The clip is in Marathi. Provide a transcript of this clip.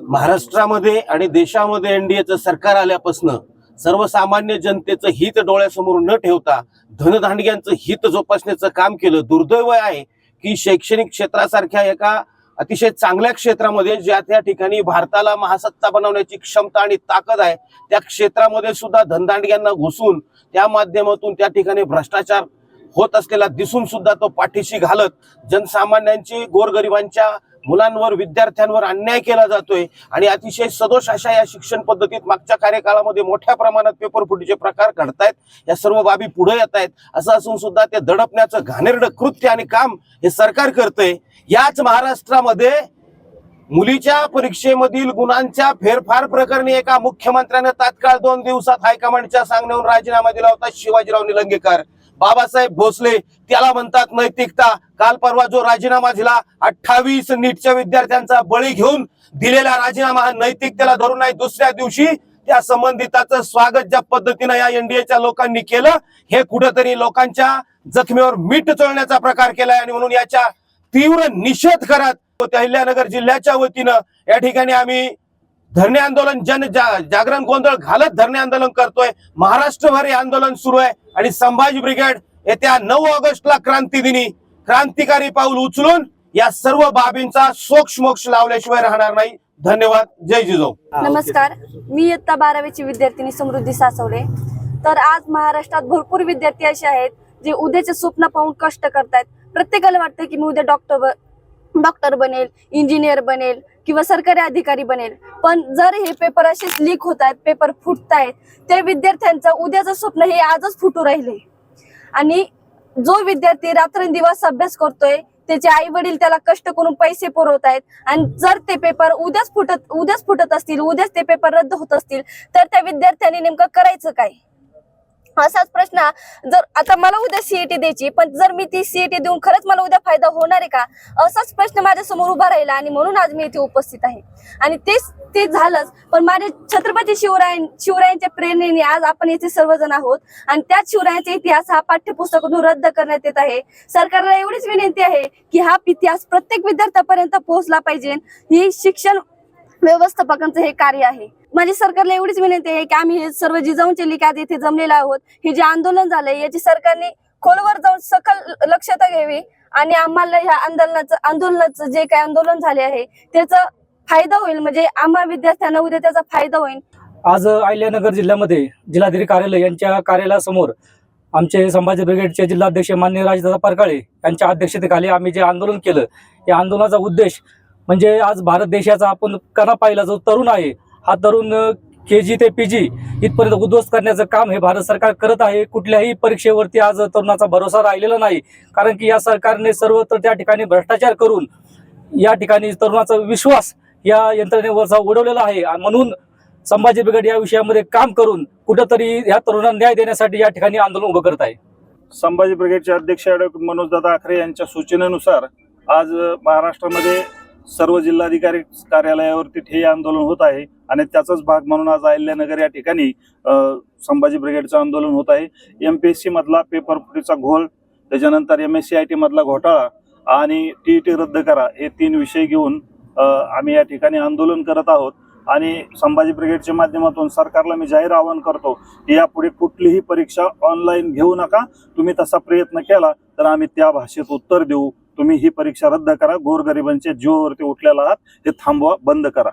महाराष्ट्रामध्ये आणि देशामध्ये एनडीएचं सरकार आल्यापासून सर्वसामान्य जनतेचं हित डोळ्यासमोर न ठेवता धनधांडग्यांचं हित जोपासण्याचं काम केलं। दुर्दैव आहे की शैक्षणिक क्षेत्रासारख्या एका अतिशय चांगल्या क्षेत्रामध्ये ज्या त्या ठिकाणी भारताला महासत्ता बनवण्याची क्षमता आणि ताकद आहे, त्या क्षेत्रामध्ये सुद्धा धनधांडग्यांना घुसून त्या माध्यमातून त्या ठिकाणी भ्रष्टाचार होत असलेला दिसून सुद्धा तो पाठीशी घालत जनसामान्यांची, गोरगरिबांच्या मुलांवर, विद्यार्थ्यांवर अन्याय केला जातोय। आणि अतिशय सदोष अशा या शिक्षण पद्धतीत मागच्या कार्यकाळामध्ये मोठ्या प्रमाणात पेपर फुटीचे प्रकार घडतायत। या सर्व बाबी पुढे येत आहेत। असं असून सुद्धा ते दडपण्याचं घाणेरडं कृत्य आणि काम हे सरकार करतंय। याच महाराष्ट्रामध्ये मुलीच्या परीक्षेमधील गुणांच्या फेरफार प्रकरणी एका मुख्यमंत्र्याने तात्काळ 2 दिवसात हायकमांडच्या सांगण्यावरून राजीनामा दिला होता। शिवाजीराव निलंगेकर, बाबासाहेब भोसले, त्याला म्हणतात नैतिकता। काल परवा जो राजीनामा दिला, 28 नीटच्या विद्यार्थ्यांचा बळी घेऊन दिलेला राजीनामा हा नैतिकतेला धरून नाही। दुसऱ्या दिवशी त्या संबंधिताचं स्वागत ज्या पद्धतीने या एनडीएच्या लोकांनी केलं, हे कुठेतरी लोकांच्या जखमेवर मीठ चोळण्याचा प्रकार केलाय। आणि म्हणून याच्या तीव्र निषेध करत अहिल्यानगर जिल्ह्याच्या वतीनं या ठिकाणी आम्ही धरणे आंदोलन, जागरण गोंधळ घालत धरणे आंदोलन करतोय। महाराष्ट्रभर हे आंदोलन सुरू आहे आणि संभाजी ब्रिगेड येत्या 9 ऑगस्टला क्रांती दिनी क्रांतिकारी पाऊल उचलून या सर्व बाबींचा सोक्षमोक्ष लावल्याशिवाय राहणार नाही। धन्यवाद। जय जिजाऊ। नमस्कार, मी इयत्ता 12वीची विद्यार्थिनी समृद्धी सासवडे। तर आज महाराष्ट्रात भरपूर विद्यार्थी असे आहेत जे उद्याचे स्वप्न पाहून कष्ट करतायत। प्रत्येकाला वाटतं की मी उद्या डॉक्टर बनेल, इंजिनियर बनेल किंवा सरकारी अधिकारी बनेल, पण जर हे पेपर असेच लीक होत आहेत, पेपर फुटतायत, त्या विद्यार्थ्यांचं उद्याचं स्वप्न हे आजच फुटू राहिले। आणि जो विद्यार्थी रात्रंदिवस अभ्यास करतोय, त्याचे आई वडील त्याला कष्ट करून पैसे पुरवत आहेत, आणि जर ते पेपर उद्याच फुटत असतील, उद्याच ते पेपर रद्द होत असतील, तर त्या विद्यार्थ्यांनी नेमकं करायचं काय? असाच प्रश्न जर आता मला उद्या सीईटी द्यायची, पण जर मी ती सीईटी देऊन खरंच मला उद्या फायदा होणार आहे का, असाच प्रश्न माझ्या समोर उभा राहिला। आणि म्हणून आज मी इथे उपस्थित आहे। आणि ते झालंच, पण माझे छत्रपती शिवरायांच्या प्रेरणेने आज आपण इथे सर्वजण आहोत। आणि त्याच शिवरायांचा इतिहास हा पाठ्यपुस्तकातून रद्द करण्यात येत आहे। सरकारला एवढीच विनंती आहे की हा इतिहास प्रत्येक विद्यार्थ्यापर्यंत पोहोचला पाहिजे। ही शिक्षण व्यवस्थापकांचं हे कार्य आहे। माझी सरकारला एवढीच विनंती आहे की आम्ही हे सर्व जिजाऊंचे लेख आज इथे जमलेलो आहोत। हे जे आंदोलन झालंय याची सरकारने खोलवर जाऊन सखल लक्षता घ्यावी आणि आम्हाला ह्या आंदोलनाचं जे काही आंदोलन झाले आहे त्याचा फायदा होईल, म्हणजे आम्हा विद्यार्थ्यांना उद्या त्याचा फायदा होईल। आज अहिल्यानगर जिल्ह्यामध्ये जिल्हाधिकारी कार्यालय यांच्या कार्यालयासमोर आमचे संभाजी ब्रिगेडचे जिल्हाध्यक्ष माननीय राजदादा परकाळे यांच्या अध्यक्षतेखाली आम्ही जे आंदोलन केलं, या आंदोलनाचा उद्देश म्हणजे आज भारत देशाचा आपण कणा पाहिला जो तरुण आहे, हा तरुण KG ते PG इथपर्यंत उद्ध्वस्त करण्याचं काम हे भारत सरकार करत आहे। कुठल्याही परीक्षेवरती आज तरुणाचा भरोसा राहिलेला नाही, कारण की या सरकारने सर्वत्र त्या ठिकाणी भ्रष्टाचार करून या ठिकाणी तरुणाचा विश्वास या यंत्रणेवरचा उडवलेला आहे। म्हणून संभाजी ब्रिगेड या विषयामध्ये काम करून कुठेतरी या तरुणांना न्याय देण्यासाठी या ठिकाणी आंदोलन उभं करत आहे। संभाजी ब्रिगेडचे अध्यक्ष मनोजदादा आखरे यांच्या सूचनेनुसार आज महाराष्ट्रामध्ये सर्व जिल्हाधिकारी कार्यालयावरती ठिय्या आंदोलन होत आहे आणि त्याचाच भाग म्हणून आज अहिल्यानगर या ठिकाणी संभाजी ब्रिगेडचं आंदोलन होत आहे। MPSC मधला पेपर फुटीचा घोळ, त्याच्यानंतर MSCIT मधला घोटाळा आणि TET रद्द करा, हे 3 विषय घेऊन आम्ही या ठिकाणी आंदोलन करत आहोत। आणि संभाजी ब्रिगेडच्या माध्यमातून सरकारला मी जाहीर आवाहन करतो की यापुढे कुठलीही परीक्षा ऑनलाईन घेऊ नका। तुम्ही तसा प्रयत्न केला तर आम्ही त्या भाषेत उत्तर देऊ। तुम्ही ही परीक्षा रद्द करा, गोरगरिबांच्या जीवावरती उठलेला आहात, हे थांबवा, बंद करा।